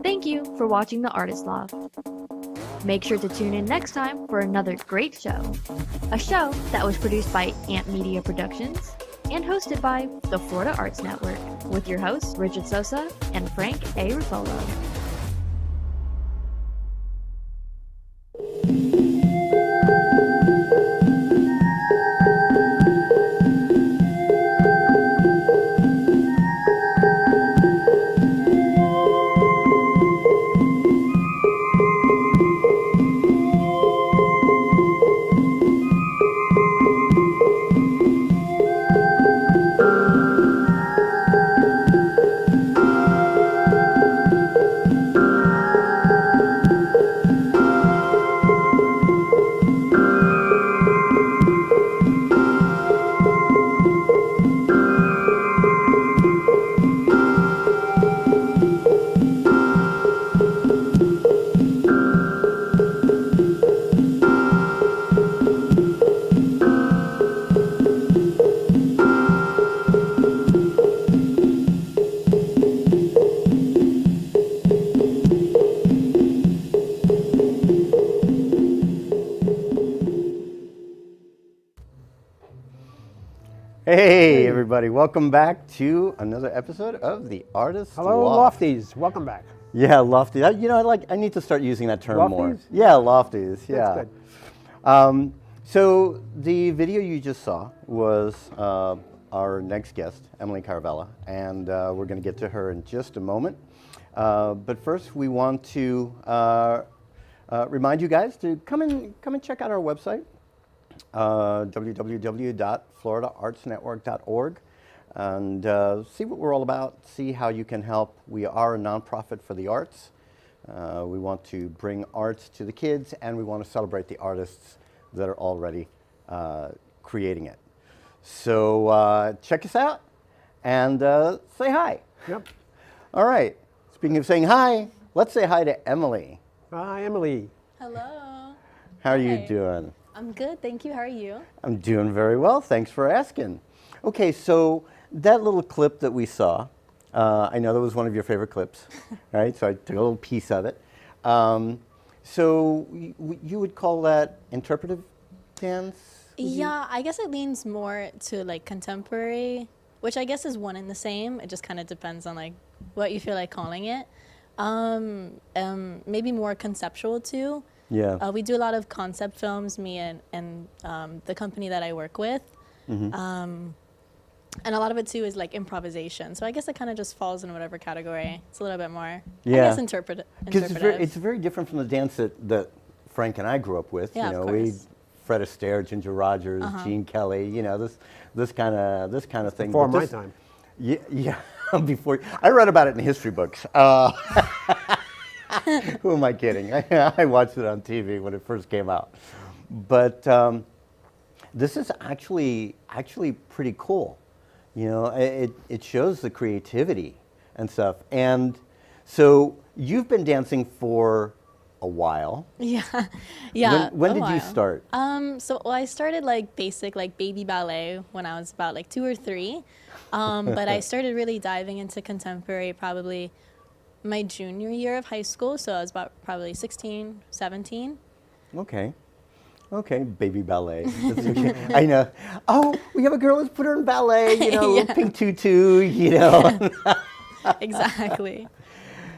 Thank you for watching The Artist Loft. Make sure to tune in next time for another great show. A show that was produced by Ant Media Productions and hosted by the Florida Arts Network with your hosts Richard Sosa and Frank A. Ruffolo. Hey everybody, welcome back to another episode of The Artist Hello, Loft. Lofties. Welcome back. Yeah, lofty. You know, I need to start using that term more. Lofties? Yeah, lofties. Yeah. That's good. So the video you just saw was our next guest, Emily Caravella, and we're going to get to her in just a moment. But first, we want to remind you guys to come and check out our website. www.floridaartsnetwork.org and see what we're all about, see how you can help. We are a nonprofit for the arts. We want to bring arts to the kids, and we want to celebrate the artists that are already creating it. So check us out and say hi. Yep. All right. Speaking of saying hi, let's say hi to Emily. Hi, Emily. Hello. How are you Hi. doing? I'm good, thank you. How are you? I'm doing very well. Thanks for asking. Okay, so that little clip that we saw, I know that was one of your favorite clips, right? So I took a little piece of it. So you would call that interpretive dance? Yeah, I guess it leans more to like contemporary, which I guess is one and the same. It just kind of depends on like what you feel like calling it. Maybe more conceptual too. Yeah. We do a lot of concept films, me and the company that I work with. Mm-hmm. And a lot of it too is like improvisation. So I guess it kind of just falls in whatever category. It's a little bit more, Yeah. I guess, interpretive. Because it's very different from the dance that Frank and I grew up with. Yeah, You of know, we course. Fred Astaire, Ginger Rogers, Gene Kelly. You know, this kind of thing. Before But my this- time. Yeah. Before I read about it in history books. Who am I kidding? I watched it on TV when it first came out. But this is actually pretty cool. You know, it shows the creativity and stuff. And so you've been dancing for a while. Yeah, yeah. When a did you while. start? Well, I started like basic like baby ballet when I was about like 2 or 3, but I started really diving into contemporary probably my junior year of high school. So I was about probably 16, 17. Okay. Okay, baby ballet. That's okay. I know. Oh, we have a girl. Let's put her in ballet. You know, Yeah. little pink tutu. You know. Exactly.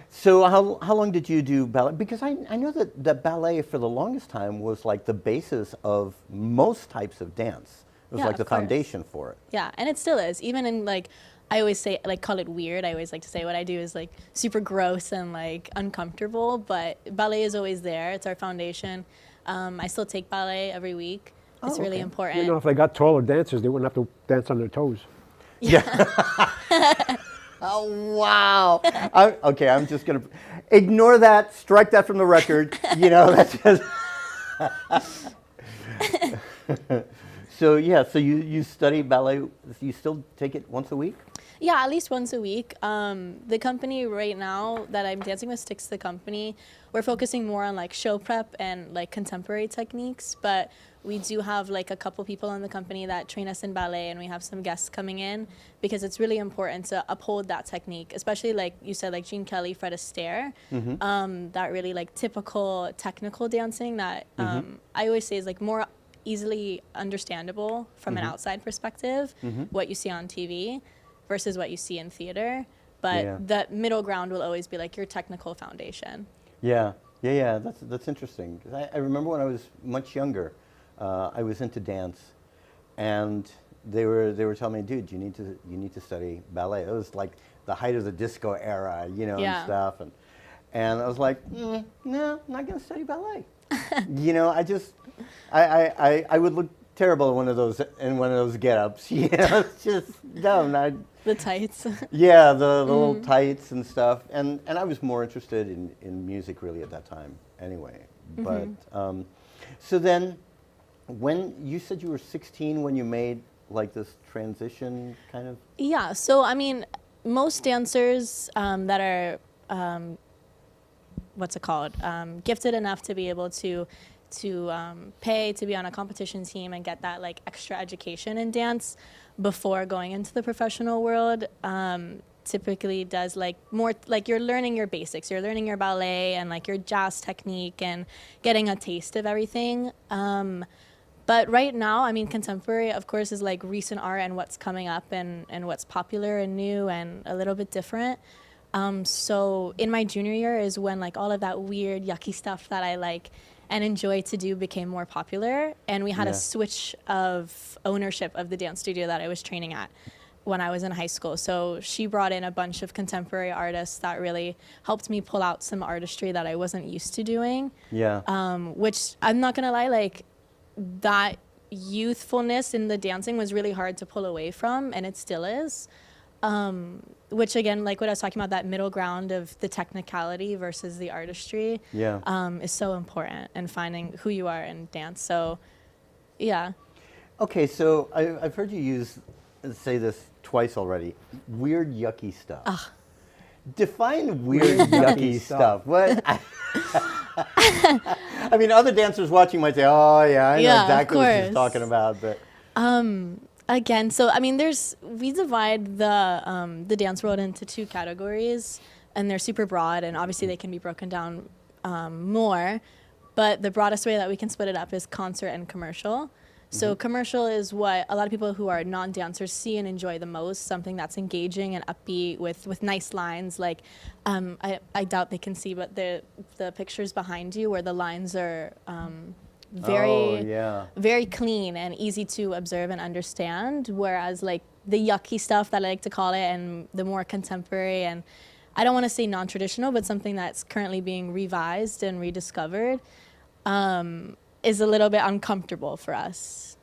So how long did you do ballet? Because I know that ballet for the longest time was like the basis of most types of dance. It was Yeah, like the of course. foundation for it. Yeah, and it still is. Even in like, I always say like call it weird. I always like to say what I do is like super gross and like uncomfortable, but ballet is always there. It's our foundation. I still take ballet every week. It's really okay. important. You know, if they got taller dancers, they wouldn't have to dance on their toes. Oh, wow. Okay, I'm just going to ignore that, strike that from the record. You know, that's just. So, yeah, so you study ballet, you still take it once a week? Yeah, at least once a week. The company right now that I'm dancing with, STYX the company, we're focusing more on like show prep and like contemporary techniques, but we do have like a couple people in the company that train us in ballet, and we have some guests coming in because it's really important to uphold that technique, especially like you said, like Gene Kelly, Fred Astaire, that really like typical technical dancing that I always say is like more easily understandable from an outside perspective, what you see on TV versus what you see in theater. But the middle ground will always be like your technical foundation. Yeah. That's interesting. I remember when I was much younger, I was into dance, and they were telling me, dude, you need to study ballet. It was like the height of the disco era, you know, and stuff. And I was like, no, I'm not going to study ballet. You know, I would look terrible in one of those get-ups. You know, it's just dumb. The tights. Yeah, the little tights and stuff. And I was more interested in music really at that time anyway. But so then when you said you were 16 when you made like this transition kind of? Yeah, so I mean, most dancers that are, what's it called, gifted enough to be able to pay to be on a competition team and get that like extra education in dance before going into the professional world, typically does like more like you're learning your basics, you're learning your ballet and like your jazz technique and getting a taste of everything. But right now, I mean, contemporary, of course, is like recent art and what's coming up and what's popular and new and a little bit different. So in my junior year is when like all of that weird, yucky stuff that I like and enjoy to do became more popular. And we had a switch of ownership of the dance studio that I was training at when I was in high school. So she brought in a bunch of contemporary artists that really helped me pull out some artistry that I wasn't used to doing. Yeah. Which I'm not gonna lie, like that youthfulness in the dancing was really hard to pull away from, and it still is. Which again, like what I was talking about, that middle ground of the technicality versus the artistry is so important in finding who you are in dance. So, yeah. Okay, so I've heard you say this twice already. Weird, yucky stuff. Ugh. Define weird, yucky stuff. What? I mean, other dancers watching might say, "Oh, yeah, I know exactly what she's talking about," but. Again, so I mean, we divide the dance world into two categories, and they're super broad, and obviously they can be broken down more. But the broadest way that we can split it up is concert and commercial. So commercial is what a lot of people who are non-dancers see and enjoy the most, something that's engaging and upbeat with nice lines. Like, I doubt they can see, but the pictures behind you where the lines are very clean and easy to observe and understand. Whereas like the yucky stuff that I like to call it, and the more contemporary, and I don't want to say non-traditional, but something that's currently being revised and rediscovered, is a little bit uncomfortable for us,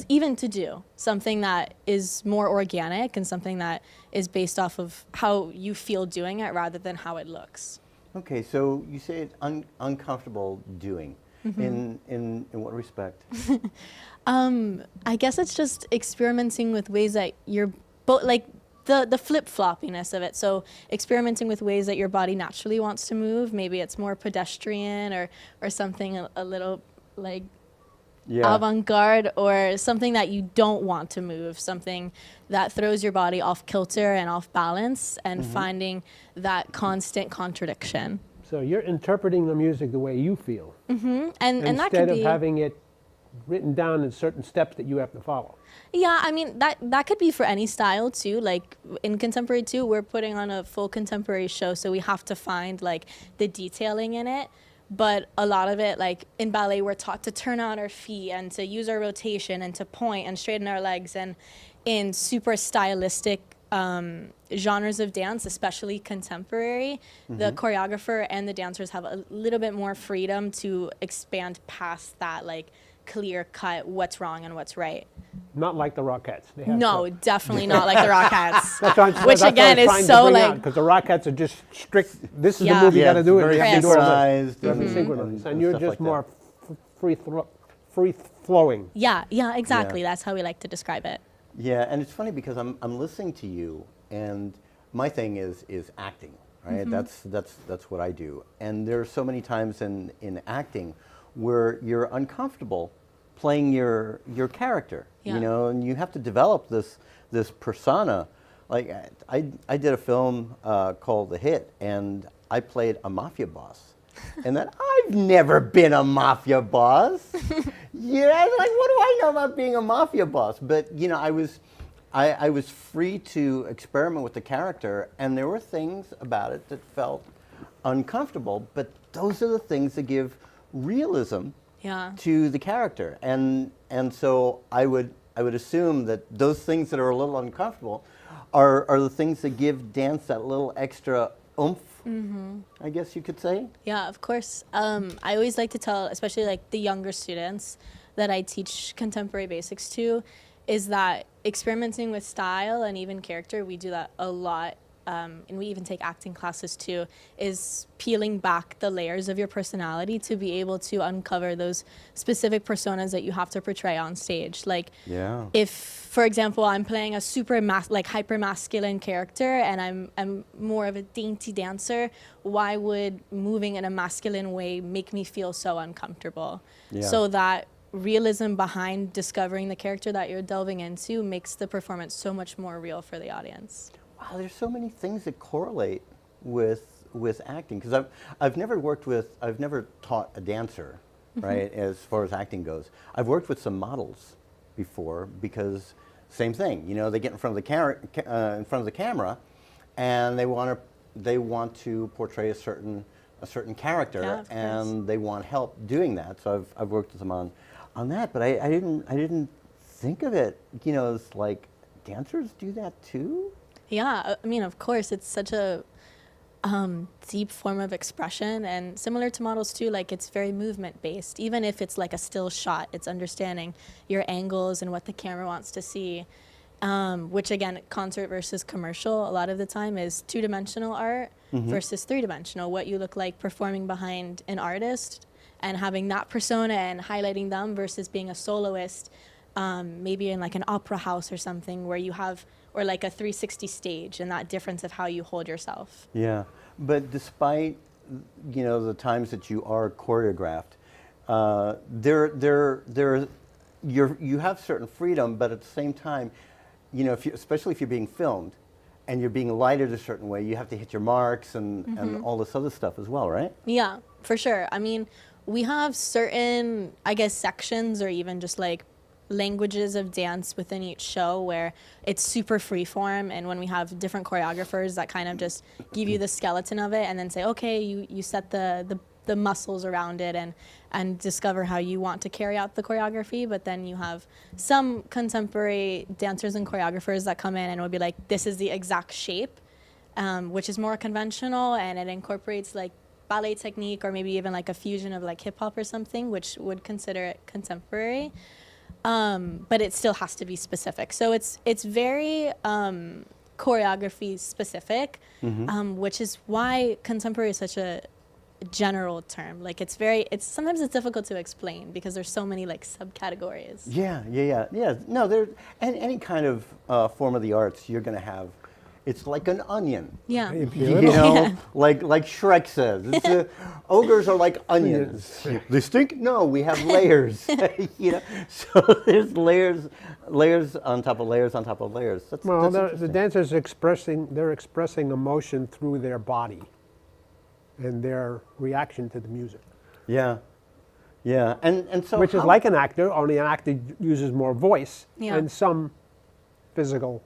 even to do something that is more organic and something that is based off of how you feel doing it rather than how it looks. Okay, so you say it's uncomfortable doing. In what respect? I guess it's just experimenting with ways that you're like the flip-floppiness of it. So experimenting with ways that your body naturally wants to move. Maybe it's more pedestrian or something a little like avant-garde, or something that you don't want to move, something that throws your body off kilter and off balance, and finding that constant contradiction. So you're interpreting the music the way you feel. And that could be, instead of having it written down in certain steps that you have to follow. Yeah, I mean, that could be for any style too. Like in contemporary too, we're putting on a full contemporary show, so we have to find like the detailing in it. But a lot of it, like in ballet, we're taught to turn out our feet and to use our rotation and to point and straighten our legs. And in super stylistic genres of dance, especially contemporary, the choreographer and the dancers have a little bit more freedom to expand past that, like clear cut what's wrong and what's right. Not like the Rockettes. No, definitely not like the Rockettes. Which again is so like, because the Rockettes are just strict. This is the move you got to do it. Very synchronized and you're just like more free flowing. Yeah, exactly. That's how we like to describe it. Yeah, and it's funny because I'm listening to you, and my thing is acting, right? That's what I do. And there are so many times in acting where you're uncomfortable playing your character, Yeah. you know, and you have to develop this persona. Like I did a film called The Hit, and I played a mafia boss, and that I've never been a mafia boss. Yeah, like what do I know about being a mafia boss? But you know, I was free to experiment with the character, and there were things about it that felt uncomfortable. But those are the things that give realism Yeah. to the character, and so I would assume that those things that are a little uncomfortable are the things that give dance that little extra oomph. I guess you could say. Yeah, of course. I always like to tell, especially like the younger students that I teach contemporary basics to, is that experimenting with style and even character, we do that a lot. And we even take acting classes too, is peeling back the layers of your personality to be able to uncover those specific personas that you have to portray on stage. Like, Yeah. if, for example, I'm playing a super hyper masculine character and I'm more of a dainty dancer, why would moving in a masculine way make me feel so uncomfortable? Yeah. So that realism behind discovering the character that you're delving into makes the performance so much more real for the audience. Wow, there's so many things that correlate with acting, because I've never taught a dancer, right? As far as acting goes, I've worked with some models before, because same thing, you know, they get in front of the camera, and they want to portray a certain character, Yeah, of course. and they want help doing that. So I've worked with them on that, but I didn't think of it, you know, as like dancers do that too. Yeah, I mean, of course, it's such a deep form of expression, and similar to models too, like it's very movement based. Even if it's like a still shot, it's understanding your angles and what the camera wants to see, which again, concert versus commercial, a lot of the time is two-dimensional art versus three-dimensional, what you look like performing behind an artist and having that persona and highlighting them versus being a soloist, maybe in like an opera house or something where you have, or like a 360 stage, and that difference of how you hold yourself. Yeah, but despite, you know, the times that you are choreographed, you have certain freedom, but at the same time, you know, especially if you're being filmed and you're being lighted a certain way, you have to hit your marks and all this other stuff as well, right? Yeah, for sure. I mean, we have certain, I guess, sections or even just like languages of dance within each show where it's super freeform, and when we have different choreographers that kind of just give you the skeleton of it and then say, okay, you set the muscles around it and discover how you want to carry out the choreography. But then you have some contemporary dancers and choreographers that come in and will be like, this is the exact shape, which is more conventional, and it incorporates like ballet technique or maybe even like a fusion of like hip hop or something, which would consider it contemporary. But it still has to be specific. So it's very choreography specific, which is why contemporary is such a general term. Like sometimes it's difficult to explain because there's so many like subcategories. Yeah. No, any kind of form of the arts, you're going to have. It's like an onion. Yeah. You know, like Shrek says, ogres are like onions. They stink? No, we have layers. You know, so there's layers on top of layers on top of layers. That's The dancers they're expressing emotion through their body and their reaction to the music. Yeah, and so which is like an actor, only an actor uses more voice and some physical.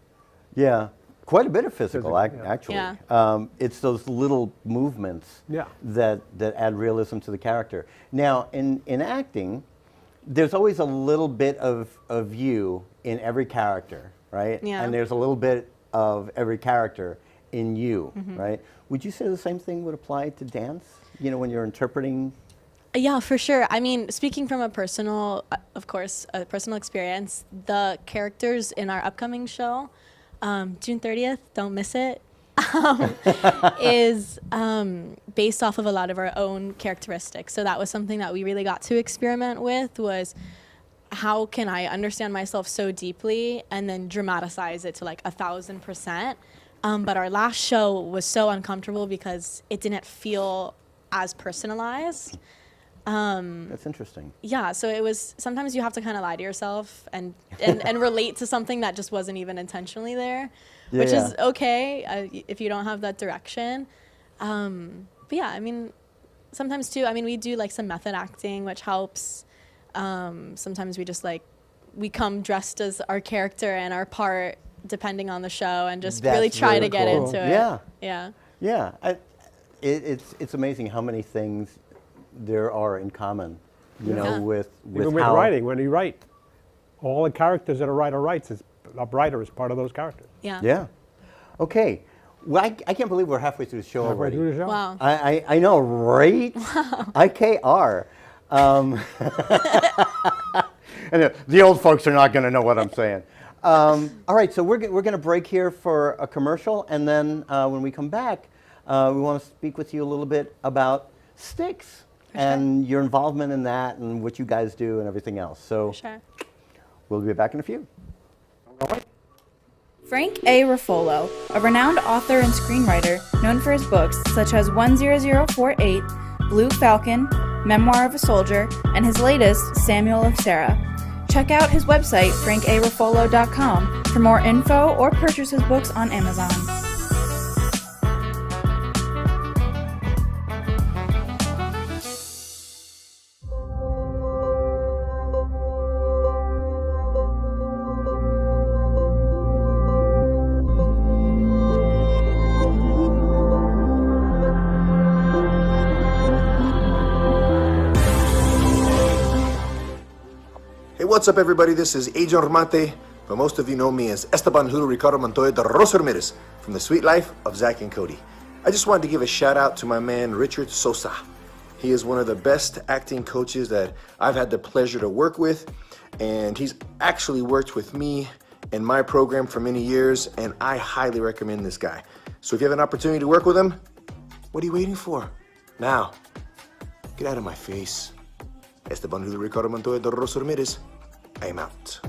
Yeah. Quite a bit of physical, actually. Yeah. It's those little movements that add realism to the character. Now, in acting, there's always a little bit of you in every character, right? Yeah. And there's a little bit of every character in you, right? Would you say the same thing would apply to dance? You know, when you're interpreting? Yeah, for sure. I mean, speaking from a personal experience, the characters in our upcoming show, June 30th, don't miss it, is based off of a lot of our own characteristics. So that was something that we really got to experiment with, was how can I understand myself so deeply and then dramatize it to like 1,000%. But our last show was so uncomfortable because it didn't feel as personalized. That's interesting. Yeah, so it was, sometimes you have to kind of lie to yourself and relate to something that just wasn't even intentionally there, which is okay if you don't have that direction. But yeah, I mean, sometimes too, I mean, we do like some method acting, which helps. Sometimes we just like, we come dressed as our character and our part, depending on the show, and just really try to get into it. Yeah. Yeah. Yeah. It's amazing how many things there are in common, you know, with Even with writing, when you write, all the characters that a writer writes, a writer is part of those characters. Yeah. Yeah. Okay. Well, I can't believe we're halfway through the show Halfway already. through the show? Wow. I know, right? Wow. IKR. And the old folks are not going to know what I'm saying. All right, so we're going to break here for a commercial, and then when we come back, we want to speak with you a little bit about STYX and your involvement in that and what you guys do and everything else. So we'll be back in a few. Frank A. Ruffolo, a renowned author and screenwriter known for his books such as 10048, Blue Falcon, Memoir of a Soldier, and his latest, Samuel of Sarah. Check out his website, frankaruffolo.com, for more info or purchase his books on Amazon. What's up, everybody? This is Agent Romante, but most of you know me as Esteban Julio Ricardo Montoya de Los Ramirez from The Sweet Life of Zach and Cody. I just wanted to give a shout out to my man Richard Sosa. He is one of the best acting coaches that I've had the pleasure to work with, and he's actually worked with me in my program for many years, and I highly recommend this guy. So if you have an opportunity to work with him, what are you waiting for? Now, get out of my face. Esteban Julio Ricardo Montoya de Los Ramirez. I am out.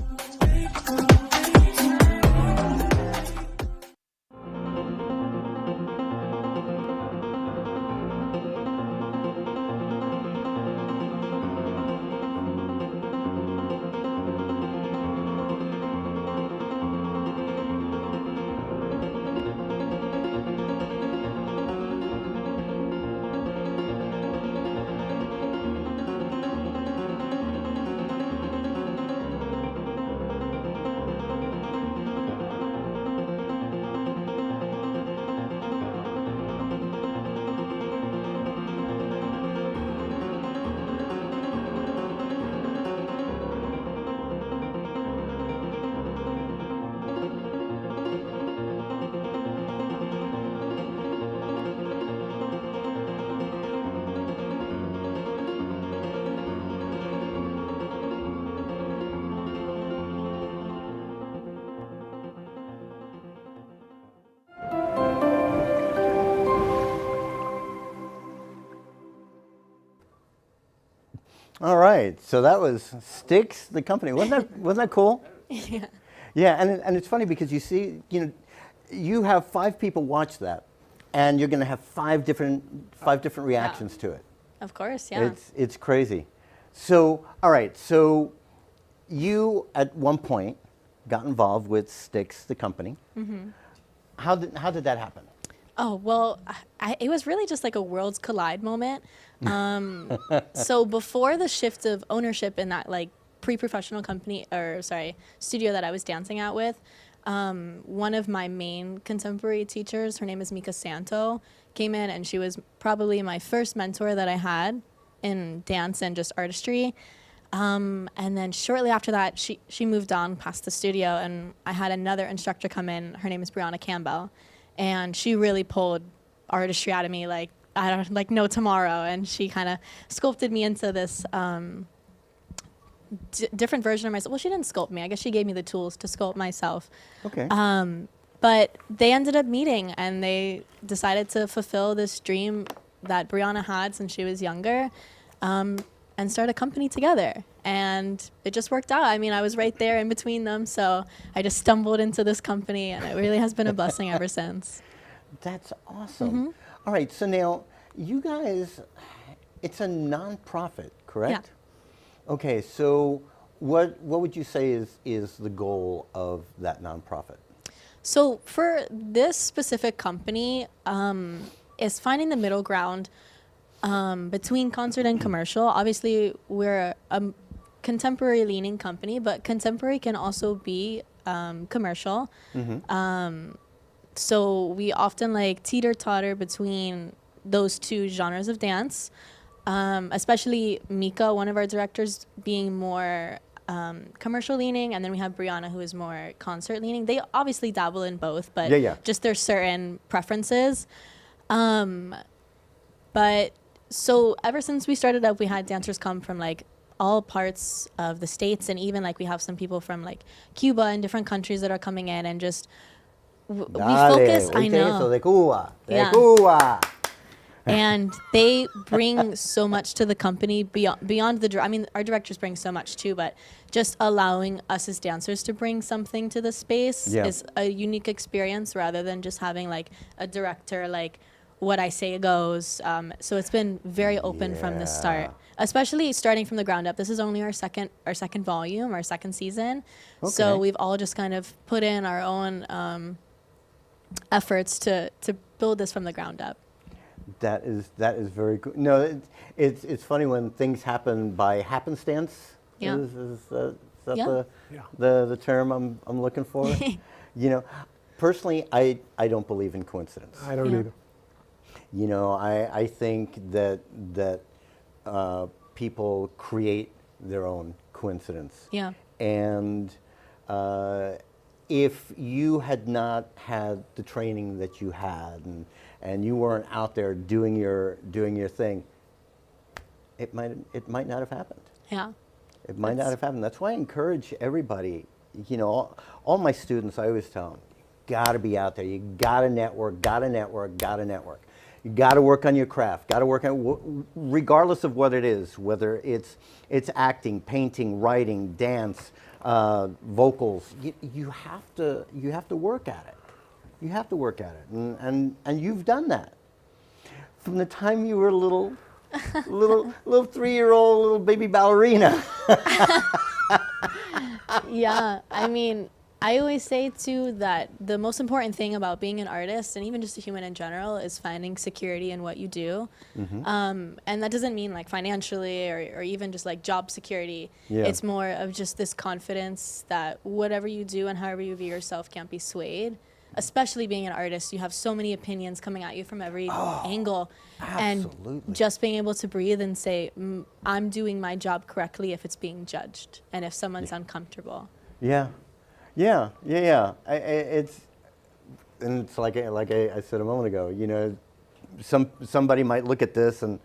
All right, so that was STYX, the company. Wasn't that cool? Yeah. Yeah, and it's funny because you see, you know, you have 5 people watch that, and you're going to have 5 different reactions to it. Of course, yeah. It's crazy. So, all right, so you at one point got involved with STYX, the company. Mm-hmm. How did that happen? Oh, well, it was really just like a worlds collide moment. So before the shift of ownership in that like pre-professional studio that I was dancing at with, one of my main contemporary teachers, her name is Mika Santo, came in, and she was probably my first mentor that I had in dance and just artistry. And then shortly after that, she moved on past the studio, and I had another instructor come in. Her name is Brianna Campbell. And she really pulled artistry out of me like no tomorrow. And she kind of sculpted me into this different version of myself. Well, she didn't sculpt me. I guess she gave me the tools to sculpt myself. Okay. But they ended up meeting, and they decided to fulfill this dream that Brianna had since she was younger, and start a company together. And it just worked out. I mean, I was right there in between them, so I just stumbled into this company, and it really has been a blessing ever since. That's awesome. Mm-hmm. All right, so now you guys it's a nonprofit, correct? Yeah. Okay, so what would you say is the goal of that nonprofit? So for this specific company, is finding the middle ground between concert and commercial. Obviously, we're a contemporary leaning company, but contemporary can also be commercial. So we often like teeter-totter between those two genres of dance, especially Mika, one of our directors, being more commercial leaning, and then we have Brianna, who is more concert leaning. They obviously dabble in both, but just there's certain preferences. But so ever since we started up, we had dancers come from like all parts of the States, and even like we have some people from like Cuba and different countries that are coming in, and just we focus. I know. De Cuba, de Cuba. And they bring so much to the company beyond the. I mean, our directors bring so much too, but just allowing us as dancers to bring something to the space is a unique experience, rather than just having like a director like what I say goes. So it's been very open from the start, especially starting from the ground up. This is only our second volume, our second season. Okay. So we've all just kind of put in our own efforts to build this from the ground up. That is very good. No, it's funny when things happen by happenstance. Yeah. Is that the term I'm looking for? You know, personally, I don't believe in coincidence. I don't either. You know, I think that people create their own coincidence. Yeah. And if you had not had the training that you had, and you weren't out there doing your thing, it might not have happened. Yeah. It might not have happened. That's why I encourage everybody. You know, all my students, I always tell them, you got to be out there. You got to network. Got to network. Got to network. You got to work on your craft. Got to work on, regardless of what it is, whether it's acting, painting, writing, dance, vocals. You have to work at it. You have to work at it, and you've done that from the time you were a little 3-year-old little baby ballerina. Yeah, I mean, I always say too that the most important thing about being an artist, and even just a human in general, is finding security in what you do. And that doesn't mean like financially or even just like job security. Yeah. It's more of just this confidence that whatever you do and however you view yourself can't be swayed. Especially being an artist, you have so many opinions coming at you from every angle. Absolutely. And just being able to breathe and say, I'm doing my job correctly if it's being judged and if someone's uncomfortable. Yeah. It's like I said a moment ago, you know, somebody might look at this and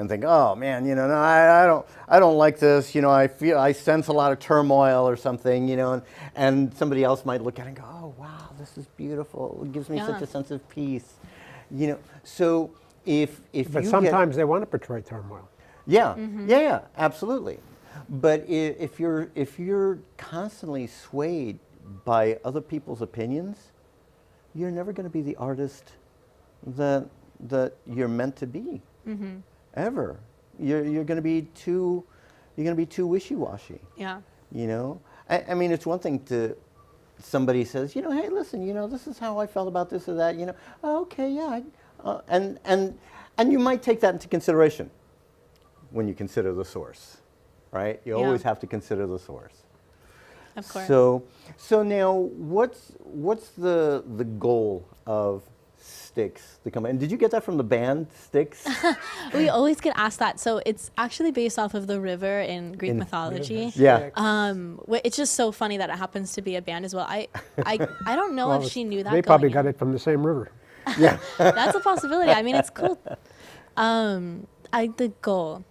think, oh man, you know, no, I don't like this, you know, I sense a lot of turmoil or something, you know, and somebody else might look at it and go, oh wow, this is beautiful. It gives me such a sense of peace, you know. So but sometimes they want to portray turmoil. Yeah, absolutely. But if you're constantly swayed by other people's opinions, you're never going to be the artist that you're meant to be. Ever. You're going to be too wishy-washy. Yeah. You know, I mean, it's one thing to somebody says, you know, hey, listen, you know, this is how I felt about this or that. You know, oh, okay, yeah, and you might take that into consideration when you consider the source, right? You always have to consider the source. Of course. So now, what's the goal of STYX, the company? And did you get that from the band STYX? We always get asked that. So it's actually based off of the river in Greek mythology. Yeah. It's just so funny that it happens to be a band as well. I don't know if she knew that. They probably got it from the same river. Yeah. That's a possibility. I mean, it's cool. The goal.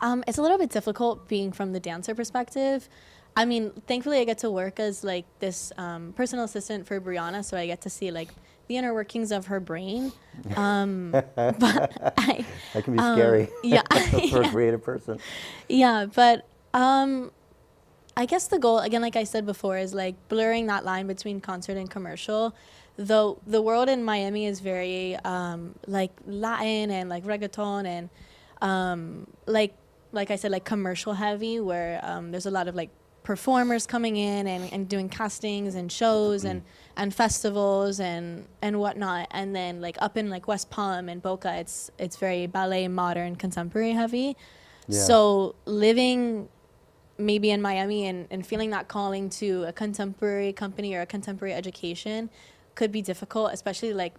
It's a little bit difficult being from the dancer perspective. I mean, thankfully I get to work as like this personal assistant for Brianna, so I get to see like the inner workings of her brain. But that can be scary. Yeah. For a creative person. Yeah, but I guess the goal, again, like I said before, is like blurring that line between concert and commercial. Though the world in Miami is very like Latin and like reggaeton, and Like I said, like commercial heavy, where there's a lot of like performers coming in and doing castings and shows and festivals and whatnot. And then like up in like West Palm and Boca, it's very ballet, modern, contemporary heavy. Yeah. So living maybe in Miami and feeling that calling to a contemporary company or a contemporary education could be difficult, especially like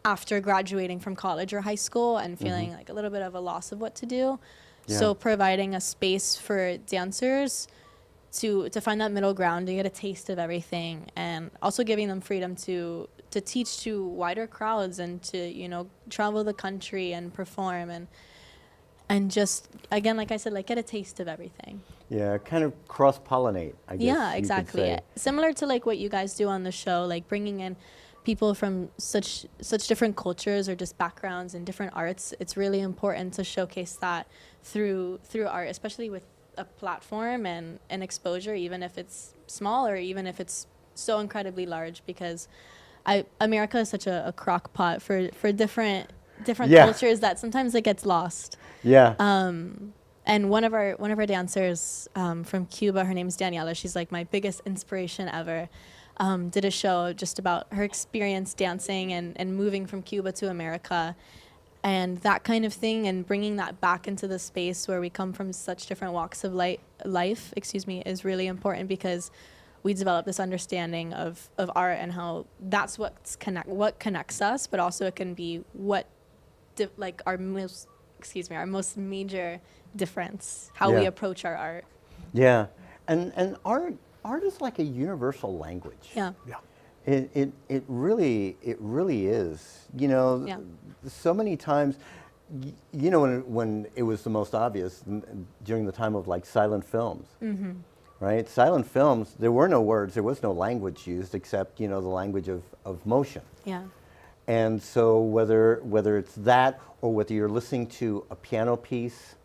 after graduating from college or high school and feeling like a little bit of a loss of what to do. Yeah. So providing a space for dancers to find that middle ground, to get a taste of everything, and also giving them freedom to teach to wider crowds and to, you know, travel the country and perform and just, again, like I said, like get a taste of everything. Yeah, kind of cross-pollinate, I guess. Yeah, you could exactly. say. Similar to like what you guys do on the show, like bringing in people from such different cultures or just backgrounds and different arts. It's really important to showcase that through art, especially with a platform and an exposure, even if it's small or even if it's so incredibly large, because America is such a crock pot for different Yeah. cultures that sometimes it gets lost. Yeah. And one of our dancers from Cuba, her name's Daniela. She's like my biggest inspiration ever. Did a show just about her experience dancing and moving from Cuba to America, and that kind of thing, and bringing that back into the space where we come from such different walks of life, is really important, because we develop this understanding of art and how that's what connects us, but also it can be our most major difference, how we Yeah. approach our art. Yeah. And art is like a universal language. Yeah. Yeah. It really is. You know, Yeah. so many times, you know, when it was the most obvious during the time of like silent films, right? Silent films, there were no words, there was no language used except, you know, the language of motion. Yeah. And so whether it's that or whether you're listening to a piano piece,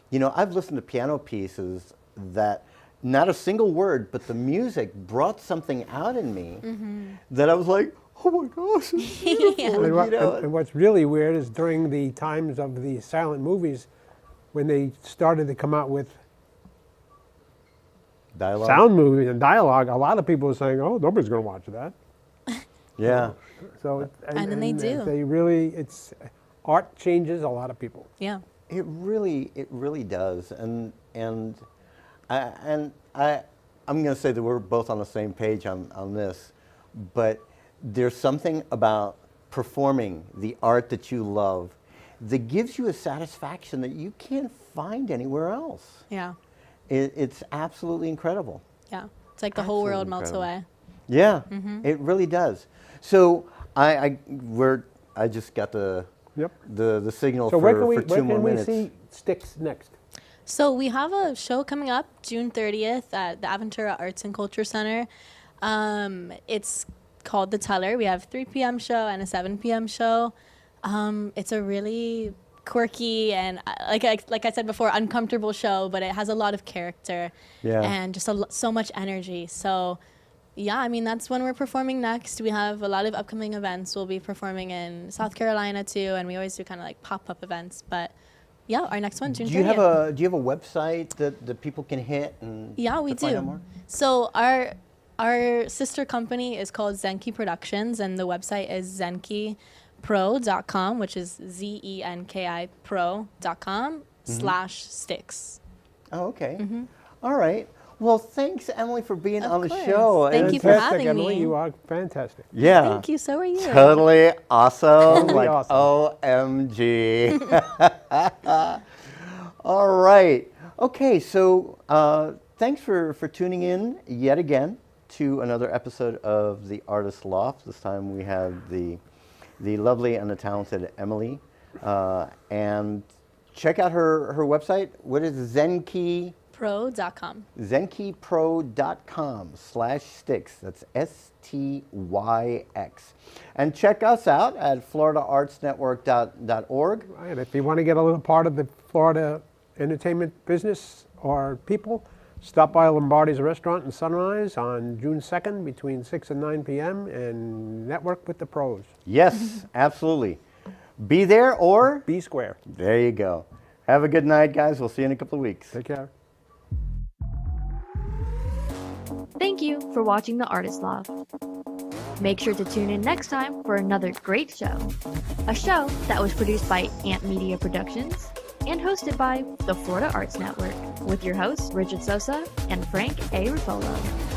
you know, I've listened to piano pieces that not a single word, but the music brought something out in me that I was like, oh my gosh, it's beautiful. And what's really weird is during the times of the silent movies, when they started to come out with Dialogue. sound movies and dialogue, a lot of people were saying, "Oh, nobody's going to watch that." Yeah. So And then they do. They really, art changes a lot of people. Yeah. It really does, and I'm going to say that we're both on the same page on this, but there's something about performing the art that you love that gives you a satisfaction that you can't find anywhere else. Yeah. It's absolutely incredible. Yeah. It's like the whole world melts Absolutely away. Yeah, it really does. So I just got the Yep. the signal So for where can we 2 more minutes. see STYX next? So we have a show coming up June 30th at the Aventura Arts and Culture Center. It's called The Teller. We have 3 p.m. show and a 7 p.m. show. It's a really quirky and, like I said before, uncomfortable show, but it has a lot of character and just so much energy. So yeah, I mean, that's when we're performing next. We have a lot of upcoming events. We'll be performing in South Carolina too, and we always do kind of like pop-up events. But yeah, our next one, June 30th. Do you have a website that people can hit and Yeah, we to find out do. more? So our sister company is called Zenki Productions, and the website is zenkipro.com, which is ZENKI pro.com /STYX. Oh, okay. All right. Well, thanks, Emily, for being on the course. show. Thank And- you for Fantastic, having Emily. me. You are fantastic. Yeah. Thank you. So are you. Totally awesome. Totally like awesome. OMG. All right. Okay, so thanks for tuning in yet again to another episode of The Artist Loft. This time we have the lovely and the talented Emily. And check out her website. What is Zenki? Pro.com. zenkipro.com/STYX. That's STYX. And check us out at floridaartsnetwork.org. And if you want to get a little part of the Florida entertainment business or people, stop by Lombardi's Restaurant in Sunrise on June 2nd between 6 and 9 p.m. and network with the pros. Yes, absolutely. Be there or Be square. there you go. Have a good night, guys. We'll see you in a couple of weeks. Take care. Thank you for watching The Artist Loft. Make sure to tune in next time for another great show. A show that was produced by Ant Media Productions and hosted by the Florida Arts Network with your hosts Richard Sosa and Frank A. Ruffolo.